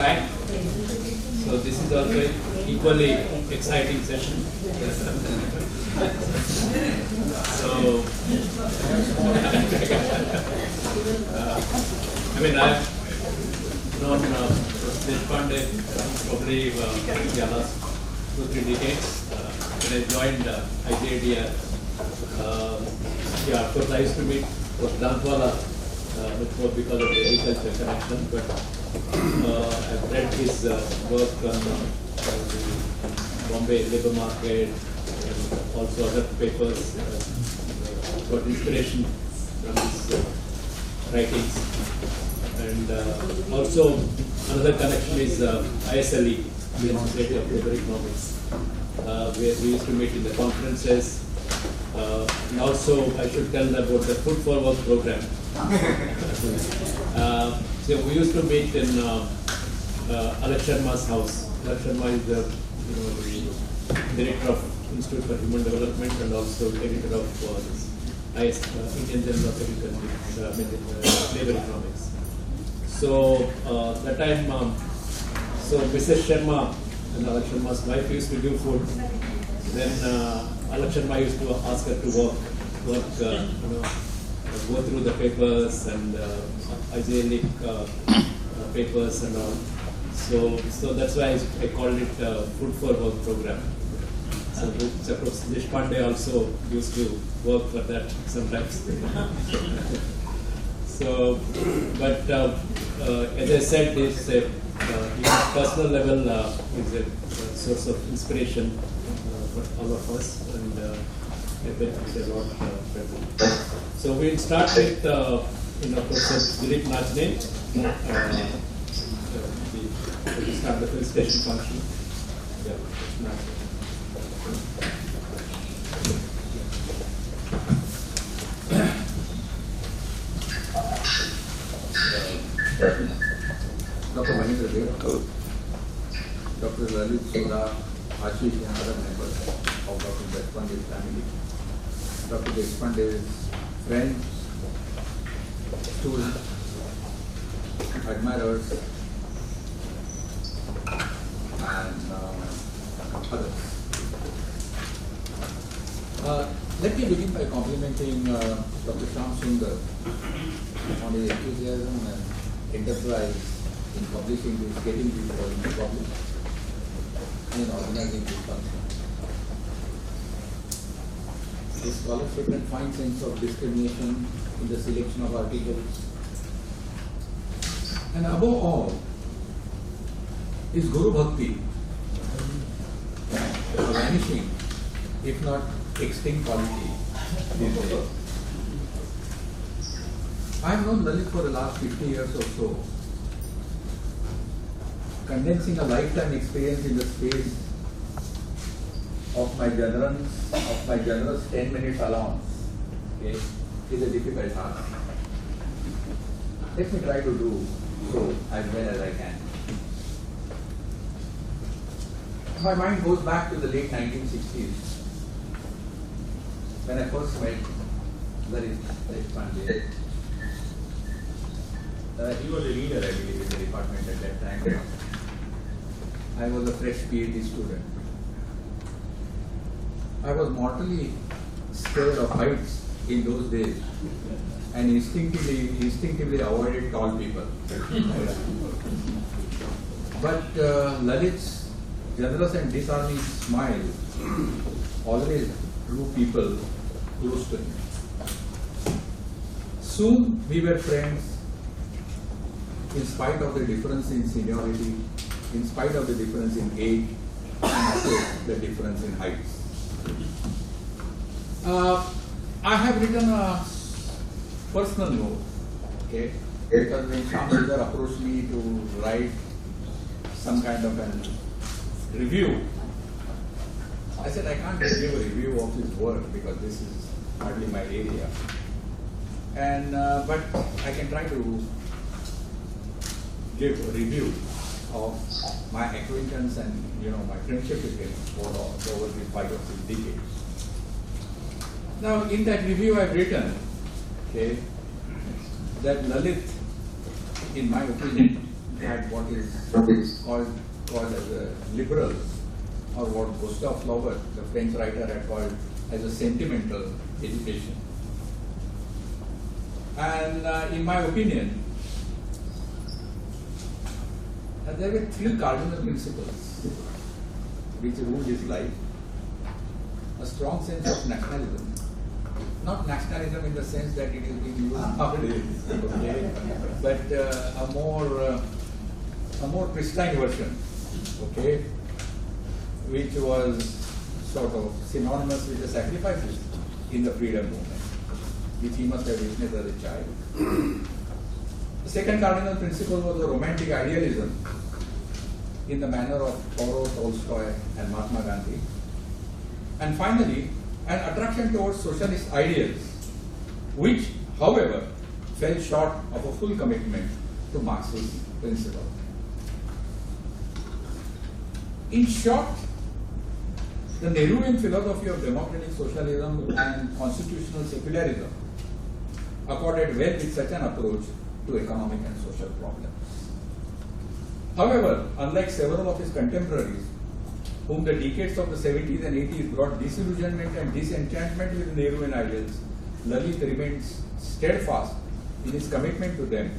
Right. So this is also equally exciting session. So I mean I've known Deshpande probably the last 2-3 decades. When I joined IJDR, yeah, of course I used to meet with Dantwala much more because of the agriculture connection, but I've read his work on the Bombay labour market and also other papers, got inspiration from his writings. And also another connection is ISLE, the Society of Labour Economics, where we used to meet in the conferences. And also I should tell about the Food for Work program. So we used to meet in Alak Sharma's house. Alak Sharma is the director of Institute for Human Development and also editor of this Indian Journal of Agriculture, Labour Economics. So that time, so Mrs. Sharma and Alak Sharma's wife used to do food. Then Alak Sharma used to ask her to go through the papers and IJLIC papers and all. So that's why I called it Food for Work program. So Deshpande also used to work for that sometimes. So, but as I said, this on personal level is a source of inspiration for all of us, and I bet it's a lot better. So we'll start with Professor Dilip Najne. We'll start the felicitation function. Dr. Mahendra Dev, Dr. Lalit Sudha, Ashish and other members of Dr. Deshpande's family, Dr. Deshpande's friends, students, admirers, and others. Let me begin by complimenting Dr. Shyam Sundar on his enthusiasm and enterprise in publishing this, getting this volume published, and in organizing this function. This scholarship and fine sense of discrimination in the selection of articles, and above all, is Guru Bhakti, a vanishing, if not extinct quality these days. I have known Lalit for the last 50 years or so, condensing a lifetime experience in the space of my generous 10 minutes allowance, okay, is a difficult task. Let me try to do so as well as I can. My mind goes back to the late 1960s when I first met Lalit Deshpande. He was a leader, I believe, in the department at that time. I was a fresh PhD student. I was mortally scared of heights in those days and instinctively avoided tall people. But Lalit's generous and disarming smile always drew people close to him. Soon we were friends, in spite of the difference in seniority, in spite of the difference in age, and of course the difference in heights. I have written a personal note, okay, because when Shyam Sundar approached me to write some kind of a review, I said I can't give a review of his work because this is hardly my area. And but I can try to give a review of my acquaintance and my friendship with him over the 5 or 6 decades. Now, in that review, I've written, okay, that Lalit, in my opinion, had what is called as a liberal, or what Gustave Flaubert, the French writer, had called as a sentimental education. And in my opinion, there were three cardinal principles which ruled his life. A strong sense of nationalism, not nationalism in the sense that it is being used nowadays, okay, but a more pristine version, okay, which was sort of synonymous with the sacrifices in the freedom movement, which he must have witnessed as a child. The second cardinal principle was the romantic idealism in the manner of Tolstoy and Mahatma Gandhi. And finally, an attraction towards socialist ideals, which, however, fell short of a full commitment to Marxist principle. In short, the Nehruvian philosophy of democratic socialism and constitutional secularism accorded well with such an approach to economic and social problems. However, unlike several of his contemporaries, whom the decades of the 70s and 80s brought disillusionment and disenchantment with the Nehruvian ideals, Lalit remains steadfast in his commitment to them.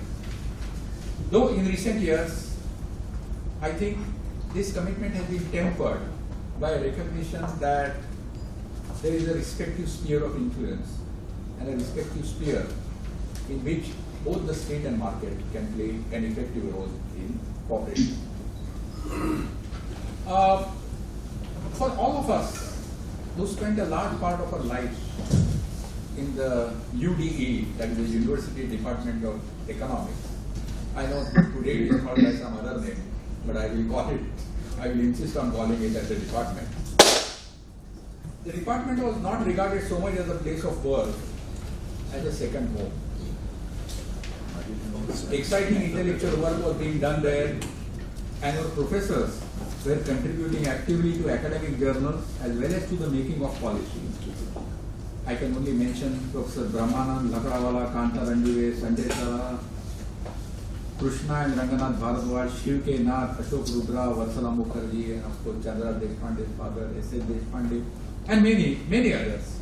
Though in recent years, I think this commitment has been tempered by a recognition that there is a respective sphere of influence and a respective sphere in which both the state and market can play an effective role in cooperation. For all of us who spent a large part of our lives in the UDE, that is the University Department of Economics, I know today it is called by some other name, but I will insist on calling it as a department. The department was not regarded so much as a place of work as a second home. Exciting intellectual work was being done there, and our professors were contributing actively to academic journals as well as to the making of policy. I can only mention Professor Brahmanand, Lakdawala, Kanta Randive, Sanjay Sara, Krishna and Ranganath Bharadwaj, Shiv K. Nath, Ashok Rudra, Vatsala Mukherjee, and of course Chandra Deshpande's father, S.S. Deshpande, and many others.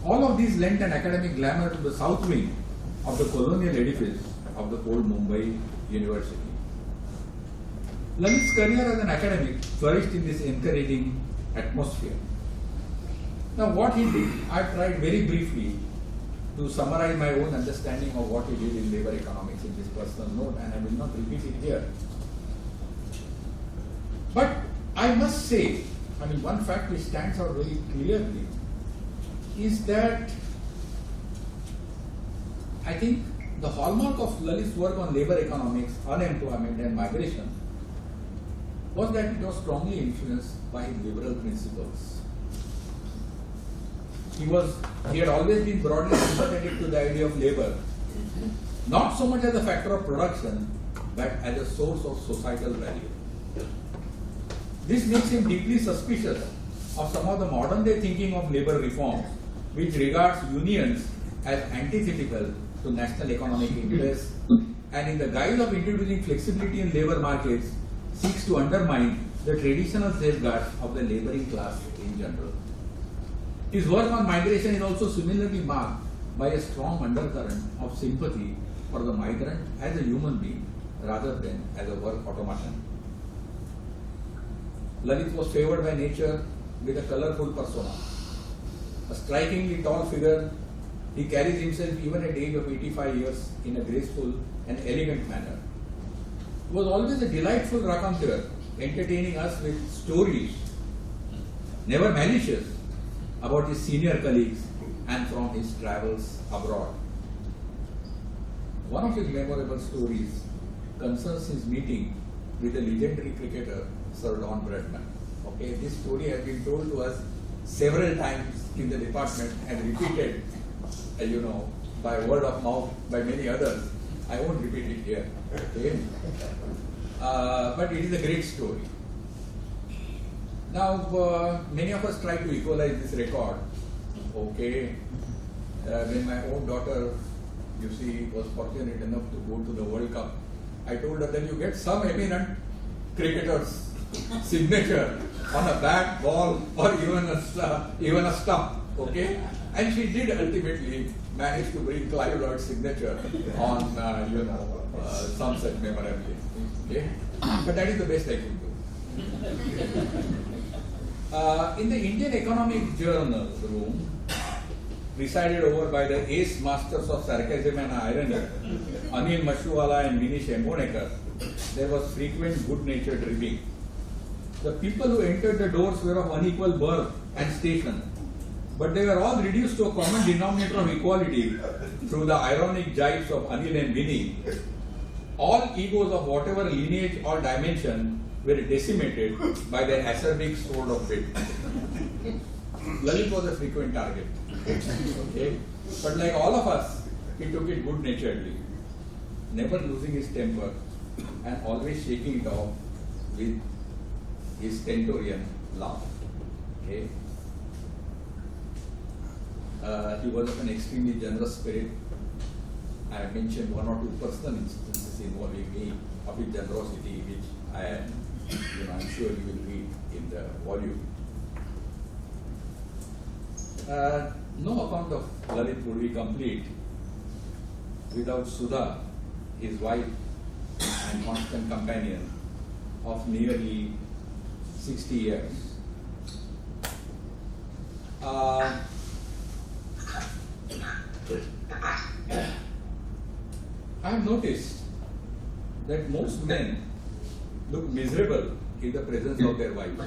All of these lent an academic glamour to the south wing of the colonial edifice of the old Mumbai University. Lalit's career as an academic flourished in this encouraging atmosphere. Now, what he did, I tried very briefly to summarize my own understanding of what he did in labor economics in this personal note, and I will not repeat it here. But I must say, one fact which stands out very clearly is that I think the hallmark of Lalit's work on labor economics, unemployment and migration was that it was strongly influenced by liberal principles. He had always been broadly sympathetic to the idea of labor, not so much as a factor of production, but as a source of societal value. This makes him deeply suspicious of some of the modern day thinking of labor reforms, which regards unions as antithetical to national economic interests, and in the guise of introducing flexibility in labor markets, seeks to undermine the traditional safeguards of the laboring class in general. His work on migration is also similarly marked by a strong undercurrent of sympathy for the migrant as a human being rather than as a work automaton. Lalit was favored by nature with a colorful persona. A strikingly tall figure, he carries himself even at the age of 85 years in a graceful and elegant manner. He was always a delightful raconteur, entertaining us with stories, never malicious, about his senior colleagues and from his travels abroad. One of his memorable stories concerns his meeting with the legendary cricketer Sir Don Bradman. Okay, this story has been told to us several times in the department and repeated, by word of mouth by many others. I won't repeat it here. Okay? But it is a great story. Now, many of us try to equalize this record. Okay, when my own daughter, was fortunate enough to go to the World Cup, I told her, then you get some eminent cricketer's signature on a bat, ball, or even a stump, okay? And she did ultimately manage to bring Clive Lloyd's signature on, some such memorabilia, okay? But that is the best I could do. In the Indian Economic Journal room, presided over by the ace masters of sarcasm and irony, Anil Mashruwala and Minish Embonekar, there was frequent good-natured ribbing. The people who entered the doors were of unequal birth and station, but they were all reduced to a common denominator of equality through the ironic jibes of Anil and Vinny. All egos of whatever lineage or dimension were decimated by the acerbic sword of wit. Lalit was a frequent target. Okay? But like all of us, he took it good-naturedly, never losing his temper and always shaking it off with his stentorian laugh. Okay? He was of an extremely generous spirit. I have mentioned one or two personal instances involving me of his generosity, which I'm sure you will read in the volume. No account of Lalit would be complete without Sudha, his wife and constant companion of nearly 60 years. I have noticed that most men look miserable in the presence of their wives.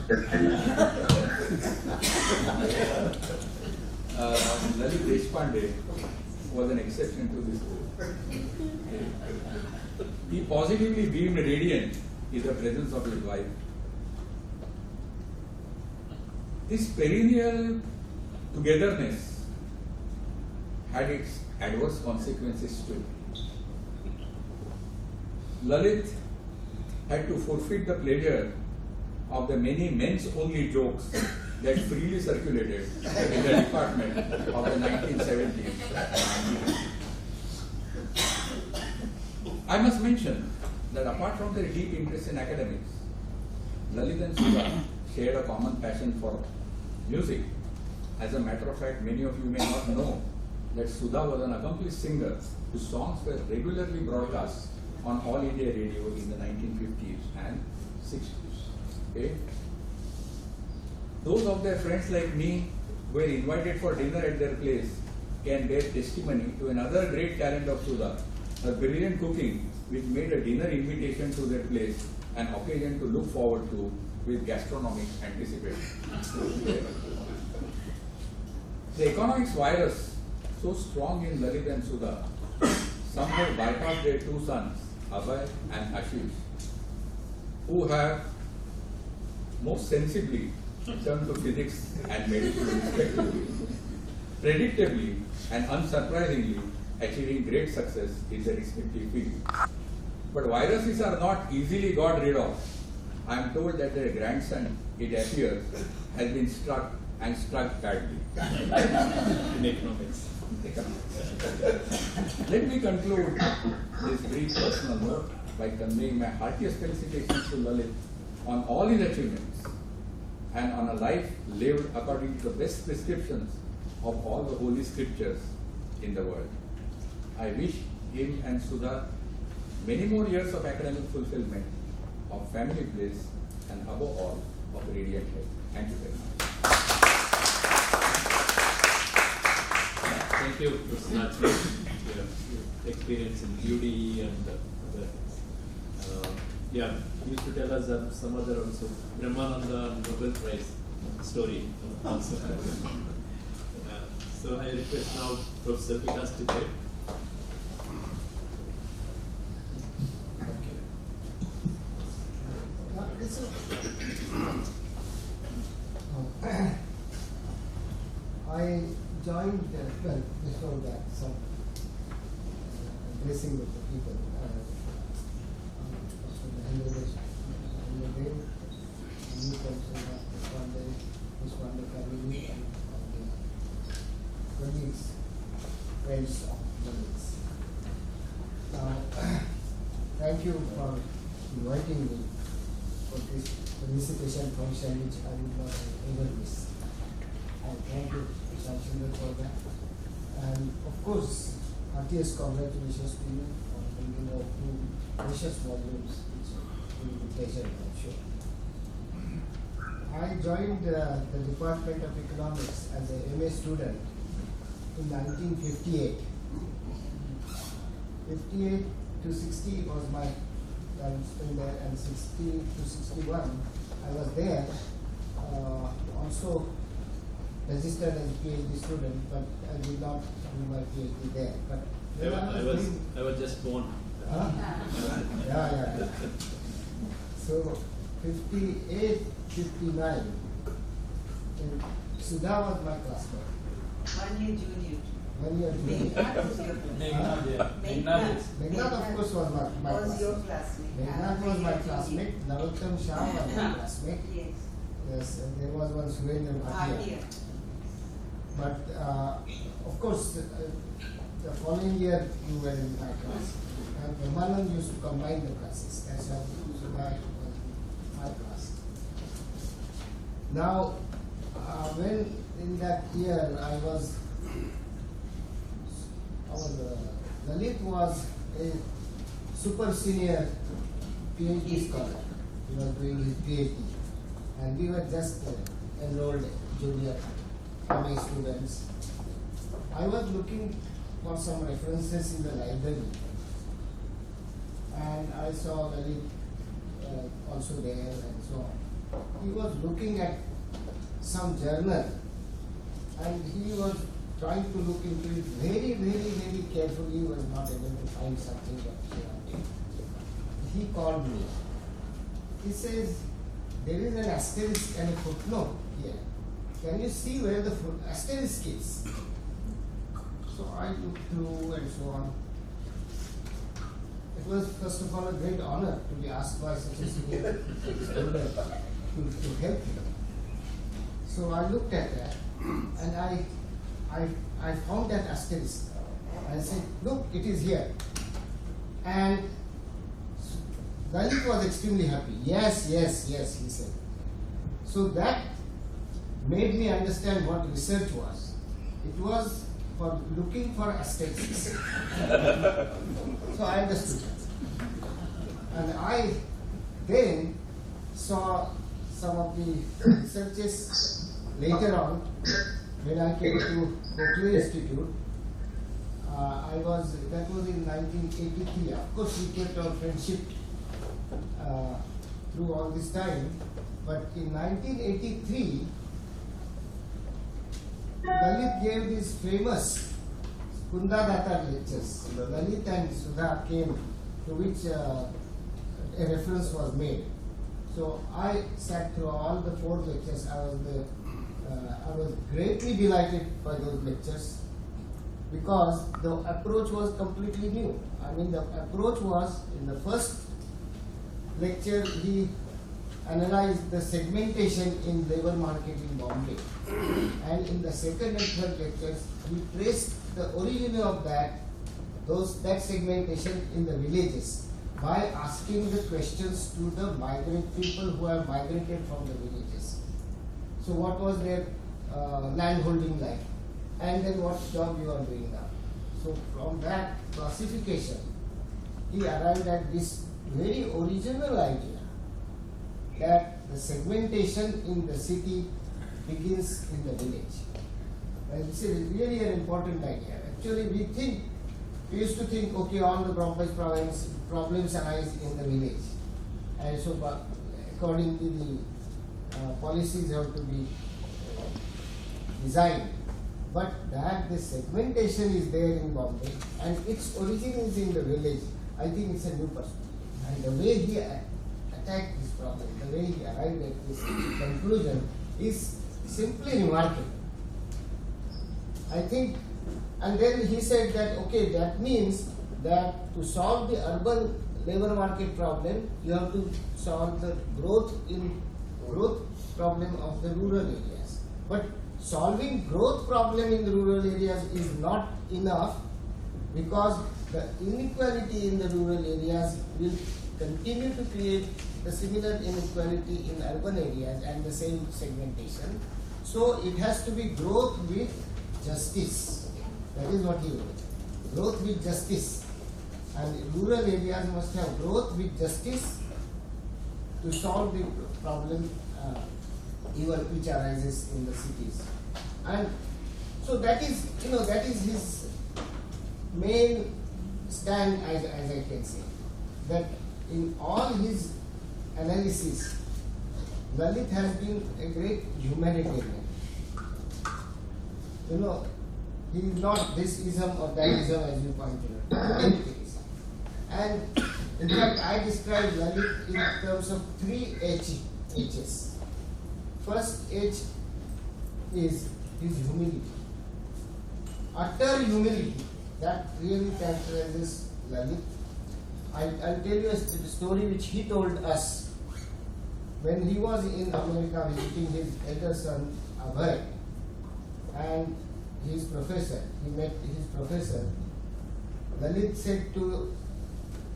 Lalit Deshpande was an exception to this rule. He positively beamed radiant in the presence of his wife. This perennial togetherness had its adverse consequences too. Lalit had to forfeit the pleasure of the many men's only jokes that freely circulated in the department of the 1970s. I must mention that apart from their deep interest in academics, Lalit and Sudha shared a common passion for music. As a matter of fact, many of you may not know that Sudha was an accomplished singer whose songs were regularly broadcast on All India Radio in the 1950s and 60s. Okay? Those of their friends like me who were invited for dinner at their place can bear testimony to another great talent of Sudha, her brilliant cooking, which made a dinner invitation to their place an occasion to look forward to with gastronomic anticipation. The economics virus, so strong in Lalit and Sudha, somehow bypassed their two sons, Abhay and Ashish, who have most sensibly turned to physics and medicine respectively, predictably and unsurprisingly achieving great success in their respective fields. But viruses are not easily got rid of. I am told that their grandson, it appears, has been struck and struck badly. In economics. Let me conclude this brief personal note by conveying my heartiest felicitations to Lalit on all his achievements and on a life lived according to the best prescriptions of all the holy scriptures in the world. I wish him and Sudha many more years of academic fulfillment, of family bliss, and above all, of radiant health. Thank you very much. Thank you, Mr. Nachman. Your experience in beauty and you used to tell us some other also Brahmananda Nobel Prize story also. So I request now Professor Vikas to take. I joined, well, before that, some addressing with the people. And again, you person one day family and the colleagues, friends of the Now, trying thank you for inviting me for this felicitation function which I will not ever miss. And thank you, Mr. Chandra, for that. And of course, heartiest congratulations to you on bringing out two precious volumes, which will be a pleasure, I'm sure. I joined the Department of Economics as a MA student in 1958. 58 to 60 was my time spent there, and 60 to 61 I was there. Also registered as a PhD student, but I did not do my PhD there. But I was just born. Huh? Yeah. So 58, 59. And Sudha was my classmate. 1 year junior. 1 year junior. Meghnad, of course, was my Was your classmate. classmate? Meghnad was my classmate. Narottam Shah was my classmate. Yes. Yes, and there was one Surendra Bhatia. But of course, the following year you were in my class. And Brahmanand used to combine the classes. That's how Sudha was my class. Now, when in that year Lalit was a super senior PhD scholar. He was doing his PhD. And we were just enrolled junior MA students. I was looking for some references in the library. And I saw Lalit also there and so on. He was looking at some journal and he was trying to look into it very carefully. He was not able to find something that he wanted. He called me. He says, there is an asterisk and a footnote here. Can you see where the asterisk is? So I looked through and so on. It was first of all a great honor to be asked by such a senior student to help me. So I looked at that and I found that asterisk. I said, look, it is here. And Lalit was extremely happy. Yes, he said. So that made me understand what research was. It was for looking for aesthetics. So I understood that. And I then saw some of the researches later on when I came to Berkeley Institute. That was in 1983. Of course, we kept our friendship through all this time. But in 1983, Lalit gave these famous Kundadatar lectures. Lalit and Sudha came, to which a reference was made. So I sat through all the 4 lectures. I was greatly delighted by those lectures because the approach was completely new. I mean, the approach was, in the first lecture, he analyzed the segmentation in labor market in Bombay. And in the second and third lectures, he traced the origin of that segmentation in the villages by asking the questions to the migrant people who have migrated from the villages. So what was their land holding like? And then what job you are doing now? So from that classification, he arrived at this very original idea that the segmentation in the city begins in the village. And this is really an important idea. Actually, we used to think, okay, all the problems arise in the village. And so accordingly the policies have to be designed. But that the segmentation is there in Bombay and its origin is in the village, I think it's a new perspective. And the way he attacked this problem, the way he arrived at this conclusion is simply remarkable. I think, and then he said that, okay, that means that to solve the urban labor market problem, you have to solve the growth problem of the rural areas. But solving growth problem in the rural areas is not enough because the inequality in the rural areas will continue to create the similar inequality in urban areas and the same segmentation. So it has to be growth with justice. That is what he wrote. Growth with justice. And rural areas must have growth with justice to solve the problem even which arises in the cities. And so that is, that is his main stand, as I can say, that in all his analysis, Lalit has been a great humanitarian. He is not this ism or that ism as you pointed out. And in fact, I describe Lalit in terms of three H's. First H is his humility. Utter humility, that really characterizes Lalit. I'll tell you a story which he told us when he was in America visiting his elder son Abhay and his professor. He met his professor. Lalit said to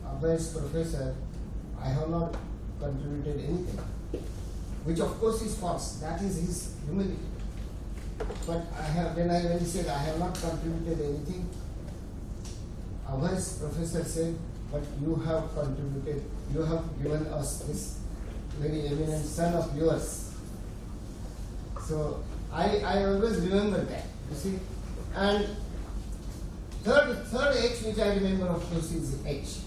Abhay's professor, "I have not contributed anything," which of course is false. That is his humility. But when he said, "I have not contributed anything," Abhay's professor said, "But you have contributed, you have given us this very eminent son of yours." So I always remember that, you see. And third H which I remember, of course, is H.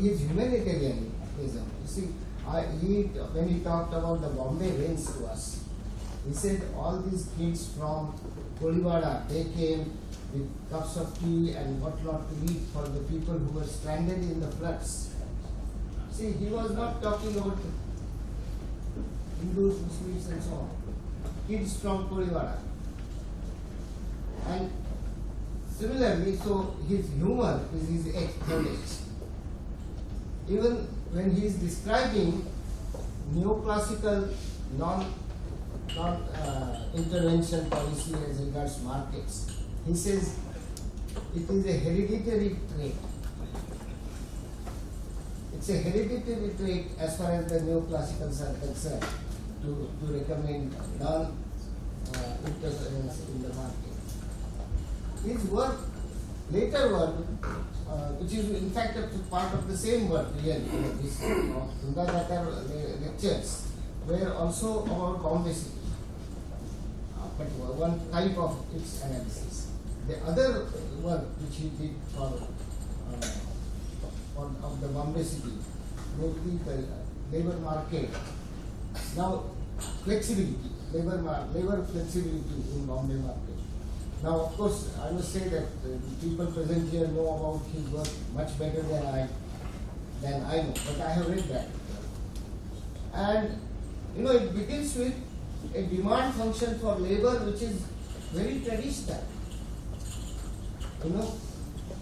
His humanitarianism. You see, when he talked about the Bombay rains to us, he said all these kids from Kolivada, they came with cups of tea and what not to eat for the people who were stranded in the floods. See, he was not talking about Hindus, Muslims and so on. Kids from Kolivada. And similarly, so his humor is his third H. Even when he is describing neoclassical non-intervention policy as regards markets, he says it is a hereditary trait. It's a hereditary trait as far as the neoclassicals are concerned to recommend non-interference in the market. His work, later work, which is in fact a part of the same work, really, this Sundar lectures, were also about Bombay city, but one type of its analysis. The other work which he did for of the Bombay city, mainly the labor market. Now, flexibility, labor flexibility in Bombay market. Now, of course, I must say that the people present here know about his work much better than I know, but I have read that. And it begins with a demand function for labor which is very traditional.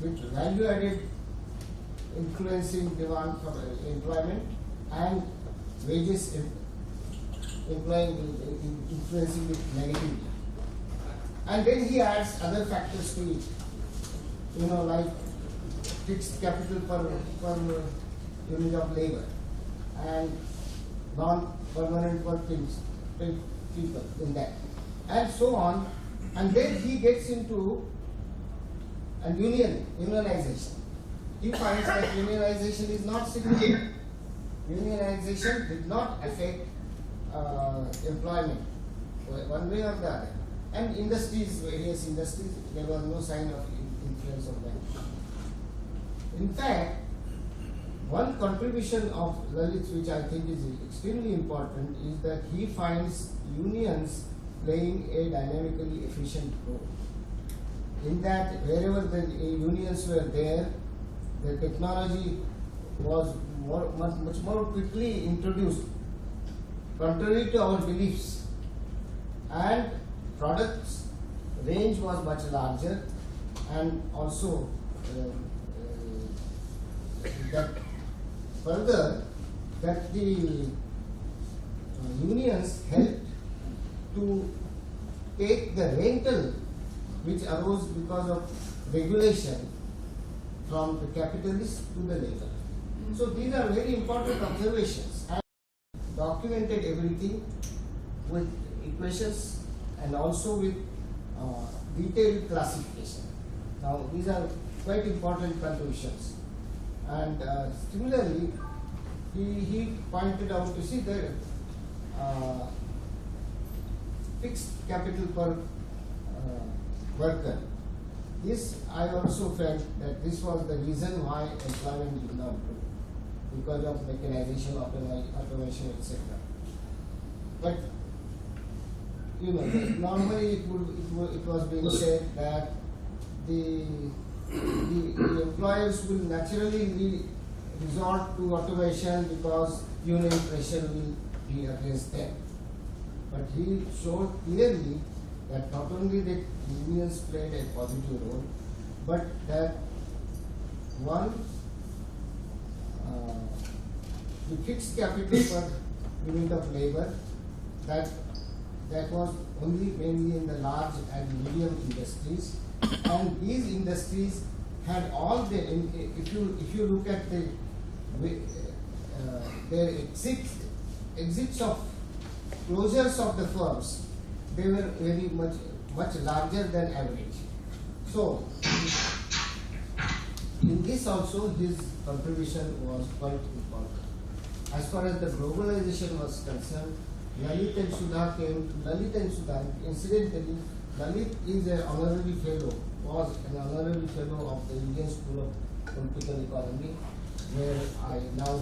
With value added influencing demand for employment and wages influencing it negatively. And then he adds other factors to it, like fixed capital per unit of labor and non-permanent working people in that, and so on. And then he gets into unionization. He finds that unionization is not significant. Unionization did not affect employment one way or the other. And various industries, there was no sign of influence of that. In fact, one contribution of Lalit's, which I think is extremely important, is that he finds unions playing a dynamically efficient role. In that, wherever the unions were there, the technology was much more quickly introduced, contrary to our beliefs, and products range was much larger, and also that further that the unions helped to take the rental which arose because of regulation from the capitalist to the labor. So these are very important observations, and documented everything with equations and also with detailed classification. Now these are quite important contributions. And similarly, he pointed out, you see, the fixed capital per worker. This, I also felt that this was the reason why employment did not grow, because of mechanization, automation, etc. But you know, normally it was being said that the employers will naturally resort to automation because union pressure will be against them. But he showed clearly that not only the unions played a positive role, but that one, the fixed capital per unit of labor, that was only mainly in the large and medium industries, and these industries had all the, if you look at the their exits of closures of the firms, they were very much larger than average. So in this also his contribution was quite important. As far as the globalization was concerned, Lalit and Sudha came. Lalit and Sudha, incidentally, Lalit is an honorary fellow, was an honorary fellow of the Indian School of Political Economy, where I now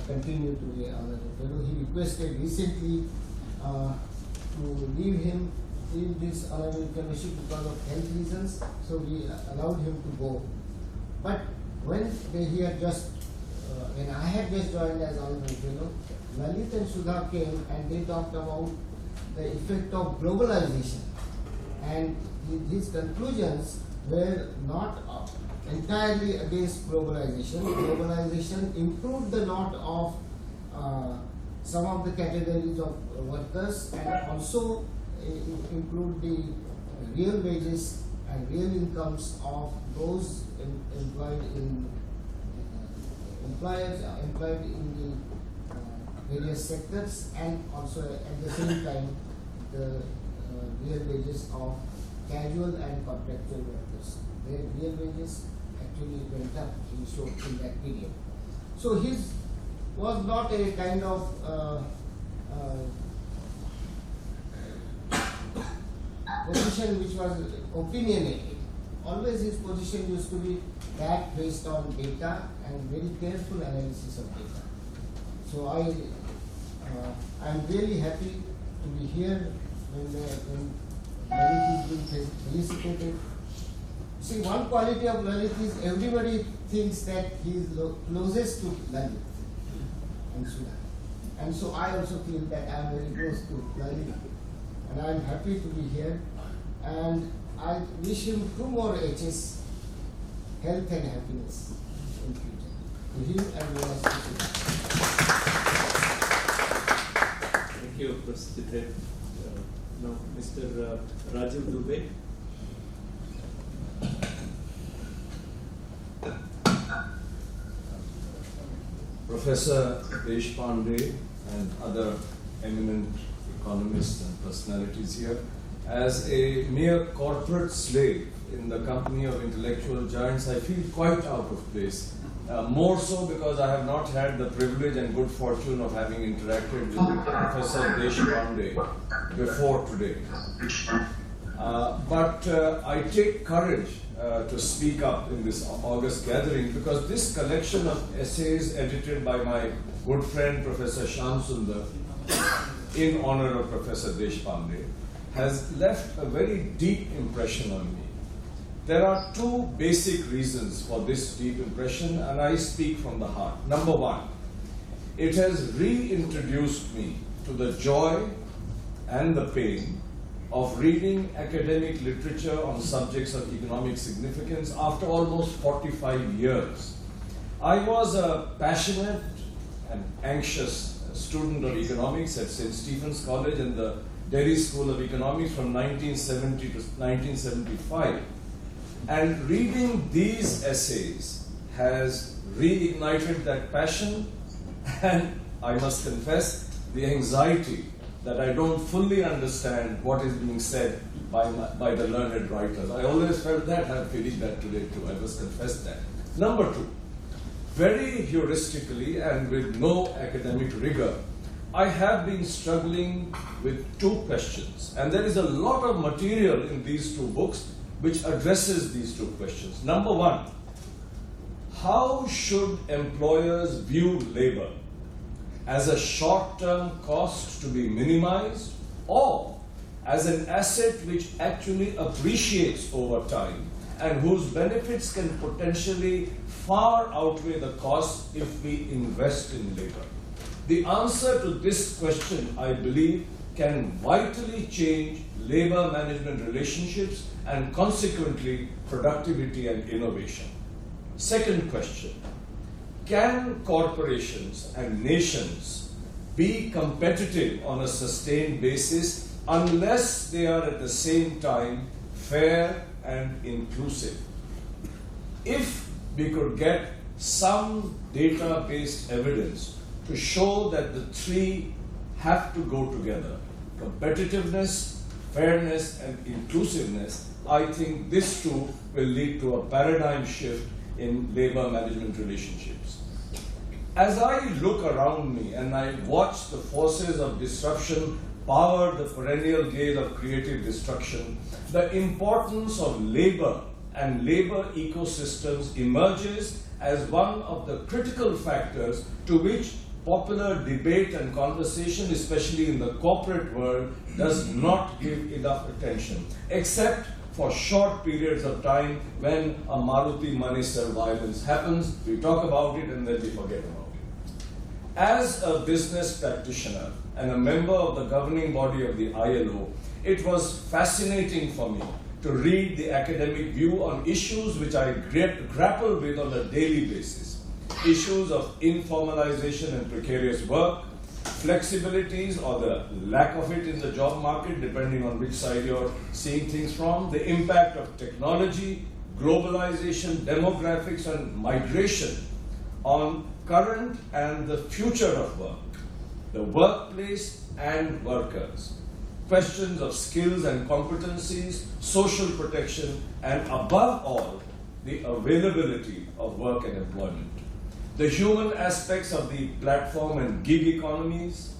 continue to be an honorary fellow. He requested recently to leave this honorary fellowship because of health reasons, so we allowed him to go. But when he had just, when I had just joined as honorary fellow, Lalit and Sudha came and they talked about the effect of globalization, and his conclusions were not entirely against globalization. Globalization improved the lot of some of the categories of workers and also improved the real wages and real incomes of those employed in the various sectors, and also at the same time the real wages of casual and contractual workers. Their real wages actually went up in that period. So his was not a kind of position which was opinionated. Always his position used to be backed based on data and very careful analysis of data. So I am really happy to be here when Lalit is being felicitated. See, one quality of Lalit is everybody thinks that he is closest to Lalit and Sudha. And so I also feel that I am very close to Lalit, and I am happy to be here. And I wish him 2 more H's, health and happiness in future. To him and the rest of you. Thank you, Professor Chitre. Now, Mr. Rajiv Dubey. Professor Deshpande and other eminent economists and personalities here, as a mere corporate slave in the company of intellectual giants, I feel quite out of place. More so because I have not had the privilege and good fortune of having interacted with Professor Deshpande before today. But I take courage to speak up in this August gathering, because this collection of essays edited by my good friend Professor Shyam Sundar in honor of Professor Deshpande has left a very deep impression on me. There are 2 basic reasons for this deep impression, and I speak from the heart. Number 1, it has reintroduced me to the joy and the pain of reading academic literature on subjects of economic significance after almost 45 years. I was a passionate and anxious student of economics at St. Stephen's College and the Delhi School of Economics from 1970 to 1975. And reading these essays has reignited that passion and, I must confess, the anxiety that I don't fully understand what is being said by the learned writers. I always felt that, I'm feeling that today too, I must confess that. Number two, very heuristically and with no academic rigor, I have been struggling with two questions, and there is a lot of material in these two books which addresses these two questions. Number one, how should employers view labor? As a short-term cost to be minimized, or as an asset which actually appreciates over time and whose benefits can potentially far outweigh the cost if we invest in labor? The answer to this question, I believe, can vitally change labor management relationships and consequently productivity and innovation. Second question, can corporations and nations be competitive on a sustained basis unless they are at the same time fair and inclusive? If we could get some data-based evidence to show that the three have to go together, competitiveness, fairness, and inclusiveness, I think this too will lead to a paradigm shift in labor management relationships. As I look around me and I watch the forces of disruption power the perennial gale of creative destruction, the importance of labor and labor ecosystems emerges as one of the critical factors to which popular debate and conversation, especially in the corporate world, does not give enough attention, except for short periods of time when a Maruti Manesar violence happens. We talk about it and then we forget about it. As a business practitioner and a member of the governing body of the ILO, it was fascinating for me to read the academic view on issues which I grapple with on a daily basis. Issues of informalization and precarious work, flexibilities or the lack of it in the job market, depending on which side you're seeing things from, the impact of technology, globalization, demographics, and migration on current and the future of work, the workplace and workers, questions of skills and competencies, social protection, and above all, the availability of work and employment. The human aspects of the platform and gig economies,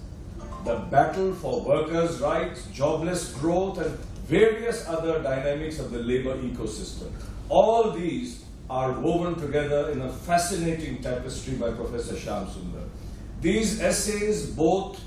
the battle for workers' rights, jobless growth, and various other dynamics of the labor ecosystem. All these are woven together in a fascinating tapestry by Professor Shyamsundar. These essays both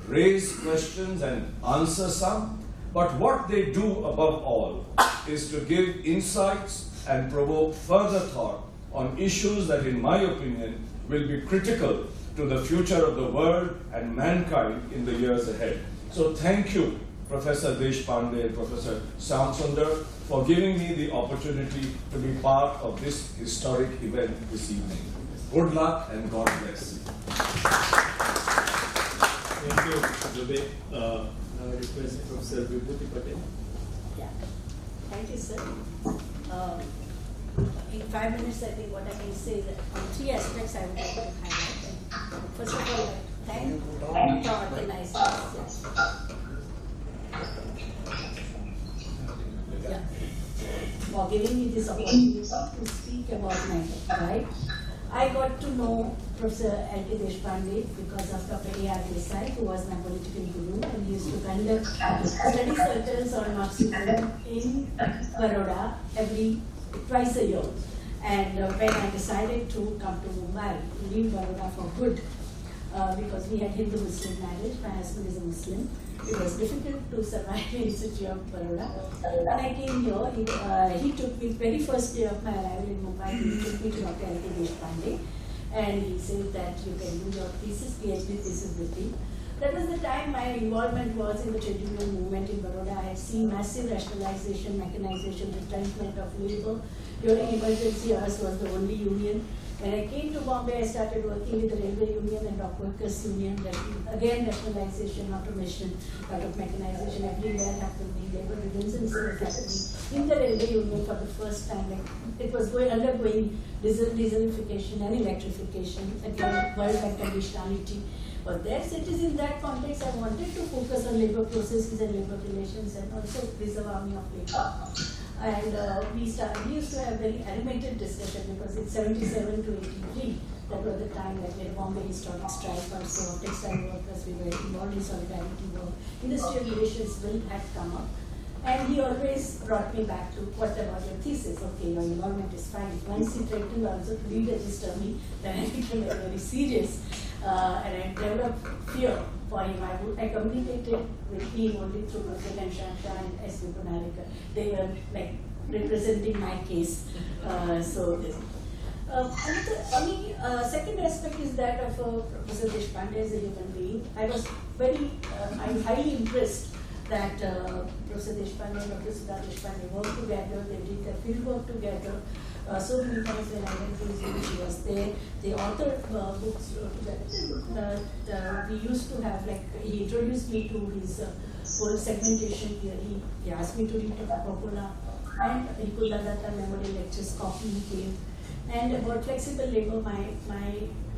raise questions and answer some, but what they do above all is to give insights and provoke further thought on issues that, in my opinion, will be critical to the future of the world and mankind in the years ahead. So thank you, Professor Deshpande and Professor Shyamsundar, for giving me the opportunity to be part of this historic event this evening. Good luck and God bless. Thank you, Dubey. Now I request Professor Vibhuti Patel. Yeah. Thank you, sir. In 5 minutes, I think what I can say is that on 3 aspects I would like to highlight. First of all, thank the organizers. Yeah. For giving me this opportunity to speak about my right. I got to know Professor L.K. Deshpande because of Dr. A.R. Desai, who was my political guru, and he used to conduct study circles on Marxism in Baroda twice a year. And when I decided to come to Mumbai, to leave Baroda for good, because we had Hindu-Muslim marriage, my husband is a Muslim, it was difficult to survive in the city of Baroda. When I came here, he took me, very first day of my arrival in Mumbai, he took me to Dr. L.K. Deshpande, and he said that you can do your thesis, PhD thesis with me. That was the time my involvement was in the trade union movement in Baroda. I had seen massive rationalization, mechanization, retrenchment of labor. During emergency, ours was the only union. When I came to Bombay, I started working with the Railway Union and Dock Workers Union. Again, rationalization, automation, lot of mechanization, everywhere happening. Labor redundancy was happening in the Railway Union for the first time. Like, it was undergoing dieselification and electrification. Again, worldwide conditionality. But there, it is in that context I wanted to focus on labor processes and labor relations and also preserve army of labor. And we used to have very animated discussion because it's 77 to 83. That was the time like when Bombay historic strike also of textile workers, we were involved in solidarity work. Industrial relations bill had come up. And he always brought me back to what about your thesis? Okay, your involvement is fine. Once he tried to also re-register me, then I became very serious. And I developed fear for him. I communicated with him only through President Shasha and S.V. Punarikar. They were like representing my case. Second aspect is that of Professor Deshpande as a human being. I'm highly impressed that Professor Deshpande and Dr. Sudha Deshpande worked together, they did their field work together. So many times when I went to his unit, he was there. They authored books together. We used to have, like, he introduced me to his whole segmentation theory. He asked me to read Coca-Cola and Nikuladatta Memorial Lectures copy he gave. And about flexible labor, my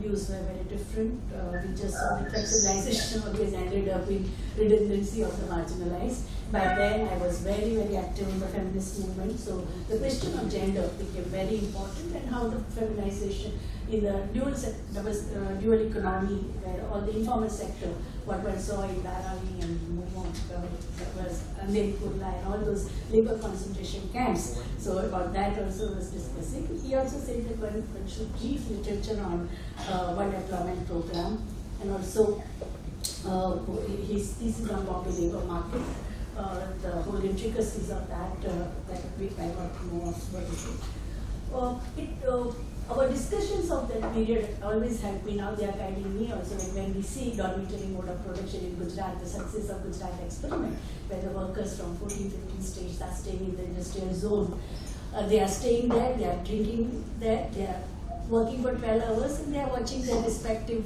views were very different. We just saw that flexibilization always ended up in redundancy of the marginalized. By then, I was very, very active in the feminist movement. So the question of gender became very important, and how the feminization in the dual economy, where all the informal sector, what one saw in Dharavi and Mumbai, was Kurla and all those labor concentration camps. So about that also was discussing. He also said that one should read literature on one employment program, and also his thesis on Bombay labor market. The whole intricacies of that I got to know of. Our discussions of that period always help me. Now they are guiding me also. Like when we see dormitory mode of production in Gujarat, the success of Gujarat experiment, where the workers from 14, 15 states are staying in the industrial zone. They are staying there, they are drinking there, they are working for 12 hours, and they are watching their respective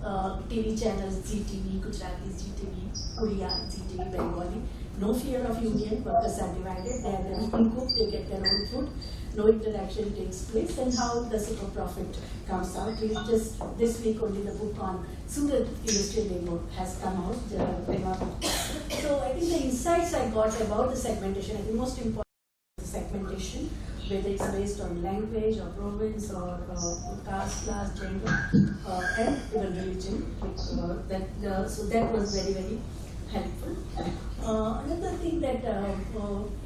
TV channels, ZTV, Gujarati ZTV, Korea, ZTV, Bengali. No fear of union, workers are divided, they have their own cook, they get their own food, no interaction takes place, and how the super profit comes out. We just this week only the book on Surat industrial labor has come out. So I think the insights I got about the segmentation, I think most important is the segmentation, whether it's based on language or province or caste, class, gender, and even religion. So that was very, very helpful. Another thing that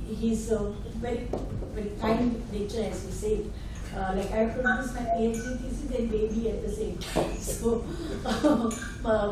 he's very, very kind nature, as you said. Like I produced my PhD thesis and baby at the same time. So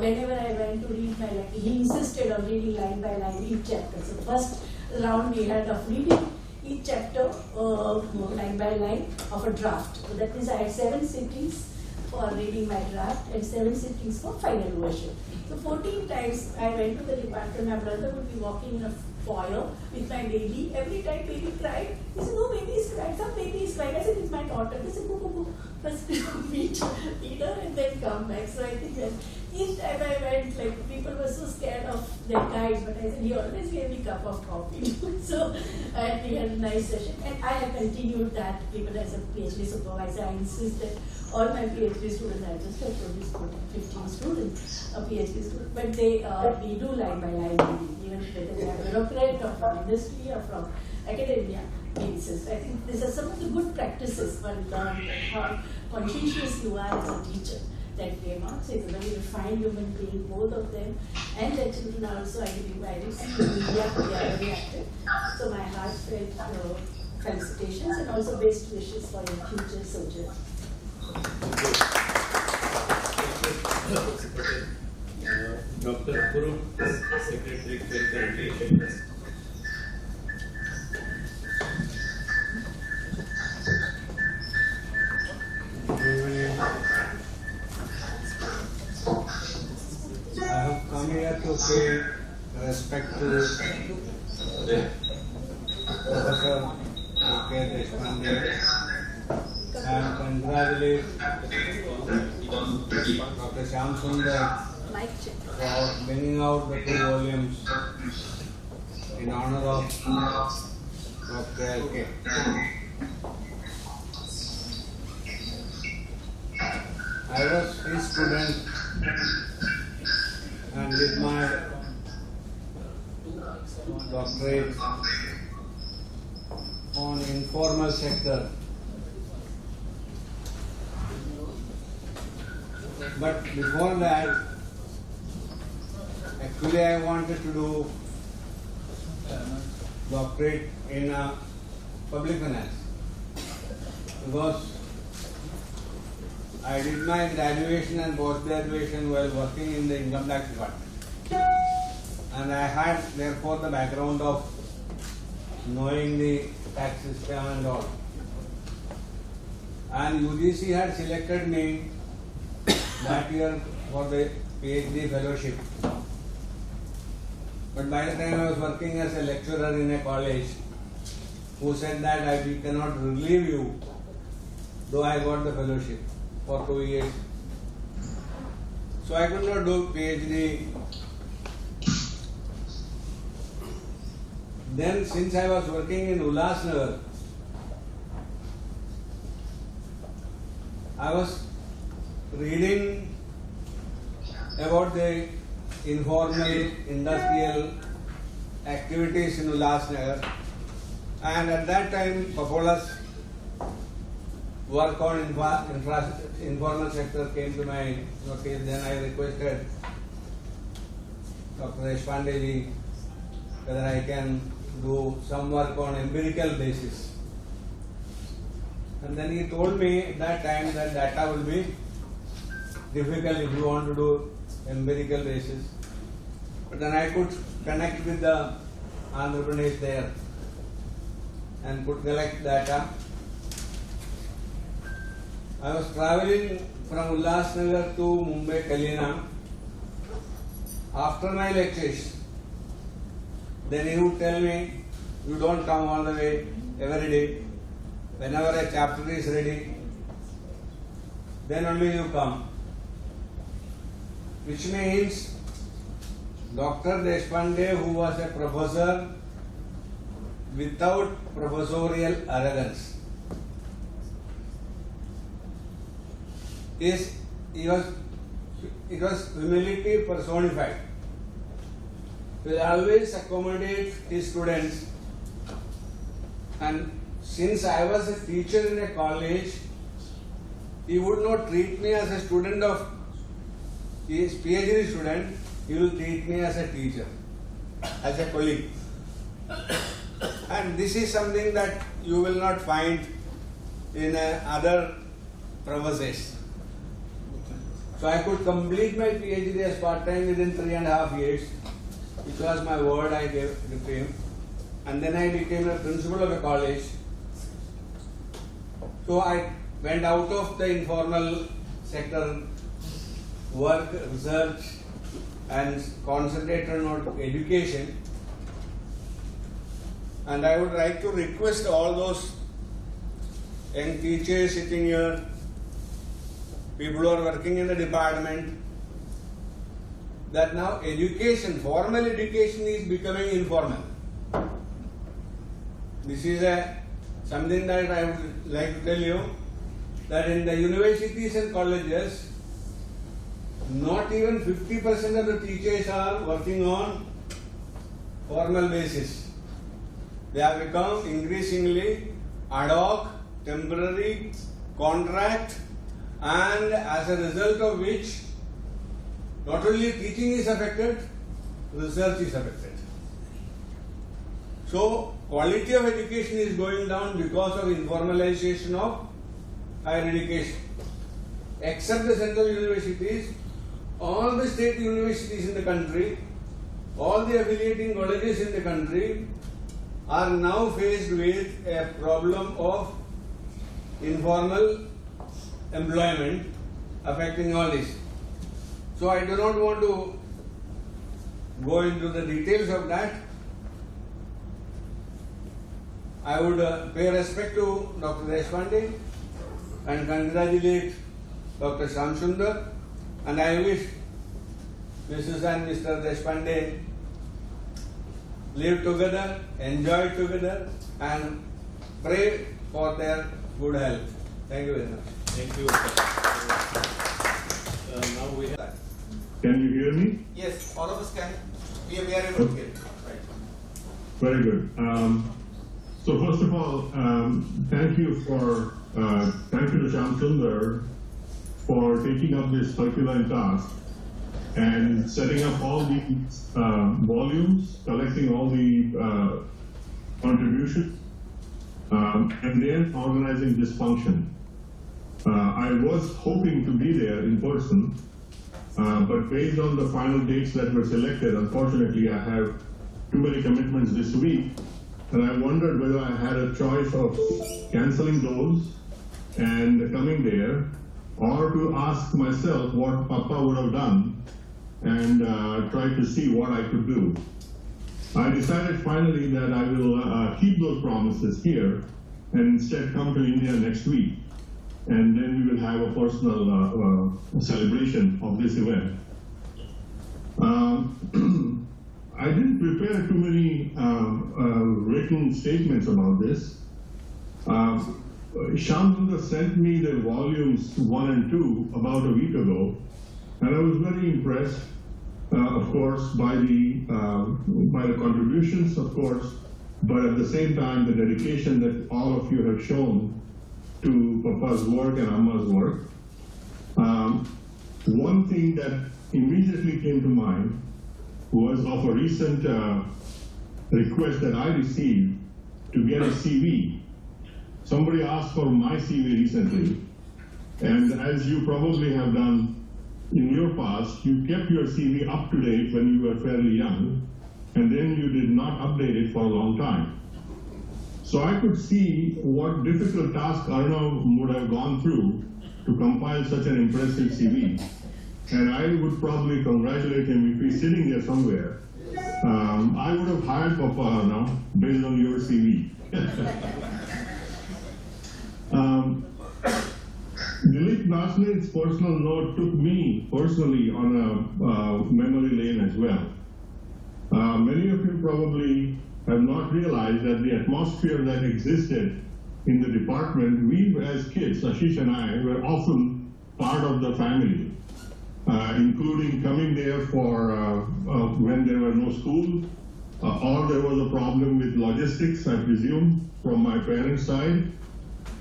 whenever I went to read my, like, he insisted on reading line by line each chapter. So first round we had of reading each chapter line by line of a draft. So that means I had 7 sittings for reading my draft and 7 sittings for final version. So 14 times I went to the department. My brother would be walking in a foyer with my baby. Every time baby cried, he said, no, baby is crying. Some baby is crying. I said, it's my daughter. He said, go. First meet her and then come back. So I think that each time I went, like, people were so scared of their guide, but I said, he always gave me a cup of coffee. So we had a nice session. And I have continued that even as a PhD supervisor. I insist that all my PhD students, I just have produced 15 students, a PhD student, but they we do line by line reading, even whether they are bureaucrat or from industry or from academia. I think these are some of the good practices one learned, how conscientious you are as a teacher that came out. So it's a very refined human being, both of them, and their children are also, I see in India, they are very active. So my heartfelt felicitations and also best wishes for your future sojourn. Dr. Puru, Secretary, Welfare. I have come here to pay respect to Professor Deshpande, and congratulate Dr. Shyam Sundar Mic check. for bringing out the 2 volumes in honor of Dr. L.K. I was his student and did my doctorate on informal sector. But before that, actually I wanted to do doctorate in public finance because I did my graduation and post-graduation while working in the income tax department. And I had therefore the background of knowing the tax system and all. And UGC had selected me that year for the PhD fellowship. But by the time I was working as a lecturer in a college, who said that we cannot relieve you, though I got the fellowship for 2 years. So I could not do PhD. Then since I was working in Ulhasnagar, I was reading about the informal industrial activities in Ulhasnagar, and at that time Papola's work on informal sector came to my notice. Then I requested Dr. Deshpande ji whether I can do some work on empirical basis. And then he told me at that time that data will be difficult if you want to do empirical basis. But then I could connect with the Andhra Pradesh there and could collect data. I was traveling from Ulhasnagar to Mumbai Kalina after my lectures. Then he would tell me, you don't come all the way every day. Whenever a chapter is ready, then only you come. Which means Dr. Deshpande, who was a professor without professorial arrogance, it was humility personified. He will always accommodate his students, and since I was a teacher in a college, he would not treat me as a student of his PhD student, he will treat me as a teacher, as a colleague. And this is something that you will not find in other professors. So I could complete my PhD as part-time within 3.5 years, which was my word I gave to him. And then I became a principal of a college. So I went out of the informal sector, work, research, and concentrated on education. And I would like to request all those young teachers sitting here, people who are working in the department, that now education, formal education is becoming informal. This is something that I would like to tell you, that in the universities and colleges, not even 50% of the teachers are working on formal basis. They have become increasingly ad hoc, temporary, contract, and as a result of which not only teaching is affected, research is affected. So quality of education is going down because of informalization of higher education. Except the central universities, all the state universities in the country, all the affiliating colleges in the country are now faced with a problem of informal employment affecting all this. So I do not want to go into the details of that. I would pay respect to Dr. Deshpande and congratulate Dr. Shamsundar, and I wish Mrs. and Mr. Deshpande live together, enjoy together, and pray for their good health. Thank you very much. Thank you. Now we have. Can you hear me? Yes, all of us can. We are able to hear you. Right. Very good. So first of all, thank you to Shamsundar for taking up this Herculean task and setting up all these volumes, collecting all the contributions, and then organizing this function. I was hoping to be there in person, but based on the final dates that were selected, unfortunately I have too many commitments this week, and I wondered whether I had a choice of canceling those and coming there, or to ask myself what Papa would have done and try to see what I could do. I decided finally that I will keep those promises here and instead come to India next week, and then we will have a personal celebration of this event. I didn't prepare too many written statements about this. Shamsundar sent me the volumes 1 and 2 about a week ago, and I was very impressed, of course, by the contributions, of course, but at the same time, the dedication that all of you have shown to Papa's work and Amma's work. One thing that immediately came to mind was of a recent request that I received to get a CV. Somebody asked for my CV recently, and as you probably have done in your past, you kept your CV up to date when you were fairly young, and then you did not update it for a long time. So I could see what difficult task Arnav would have gone through to compile such an impressive CV. And I would probably congratulate him if he's sitting there somewhere. I would have hired Papa Arnav based on your CV. Dilip Nasne's personal note took me personally on a memory lane as well. Many of you probably have not realized that the atmosphere that existed in the department, we as kids, Ashish and I, were often part of the family, including coming there for when there were no schools, or there was a problem with logistics, I presume, from my parents' side.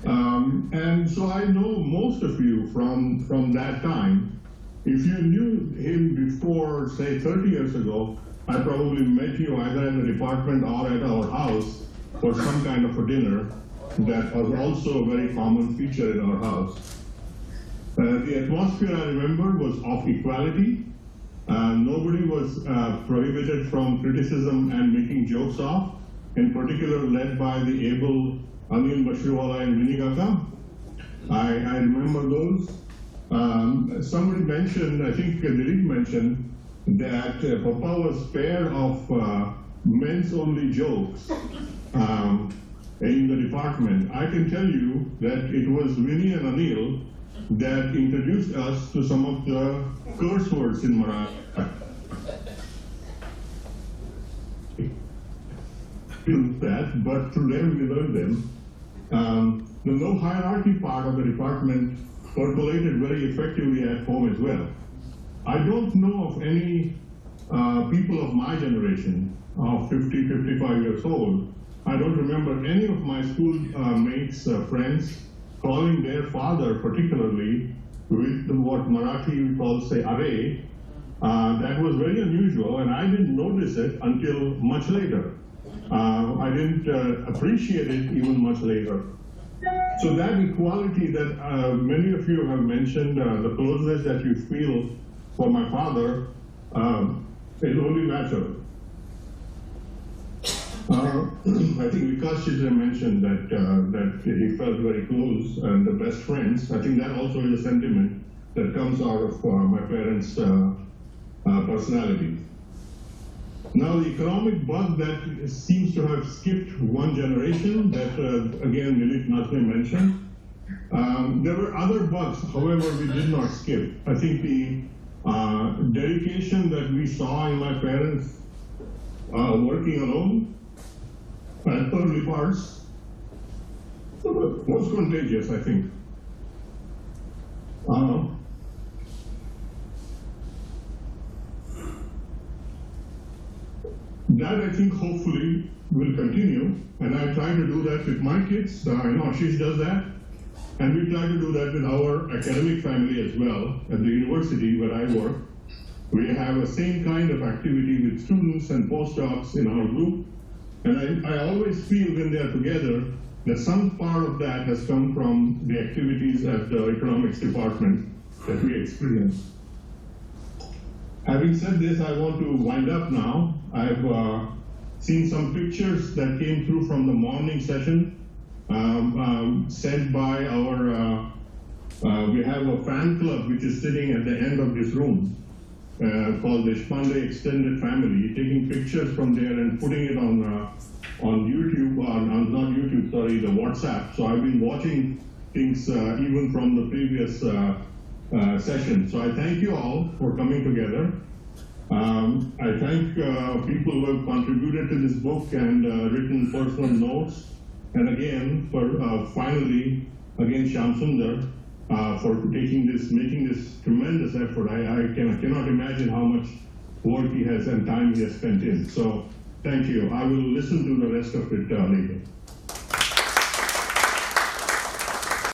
And so I know most of you from that time. If you knew him before, say, 30 years ago, I probably met you either in the department or at our house for some kind of a dinner. That was also a very common feature in our house. The atmosphere I remember was of equality. Nobody was prohibited from criticism and making jokes of, in particular led by the able Anil Bashirwala and Vinigaka. I remember those. Somebody mentioned, I think Dilip mentioned, that Papa was spared of men's only jokes in the department. I can tell you that it was Vinny and Anil that introduced us to some of the curse words in Marathi. That, but through them we learned them. The no hierarchy part of the department percolated very effectively at home as well. I don't know of any people of my generation, of 50, 55 years old. I don't remember any of my school mates, friends, calling their father particularly with what Marathi we call, say, array. That was very unusual, and I didn't notice it until much later. I didn't appreciate it even much later. So that equality that many of you have mentioned, the closeness that you feel for my father, is only natural. I think Vikas Chitra mentioned that he felt very close and the best friends. I think that also is a sentiment that comes out of my parents' personality. Now, the economic bug that seems to have skipped one generation, that again Dilip Nasne mentioned, There were other books, however, we did not skip. I think the dedication that we saw in my parents working alone at early parts was contagious, I think. That, I think, hopefully will continue, and I try to do that with my kids. I know Ashish does that, and we try to do that with our academic family as well. At the university where I work, we have the same kind of activity with students and postdocs in our group, and I always feel when they are together that some part of that has come from the activities at the economics department that we experience. Having said this, I want to wind up now. I've seen some pictures that came through from the morning session sent by our, we have a fan club which is sitting at the end of this room called the Deshpande Extended Family, taking pictures from there and putting it on YouTube, not YouTube, sorry, the WhatsApp. So I've been watching things even from the previous session. So I thank you all for coming together. I thank people who have contributed to this book and written personal notes. And again, for finally, again, Shamsundar, for making this tremendous effort. I cannot imagine how much work he has and time he has spent in. So thank you. I will listen to the rest of it later.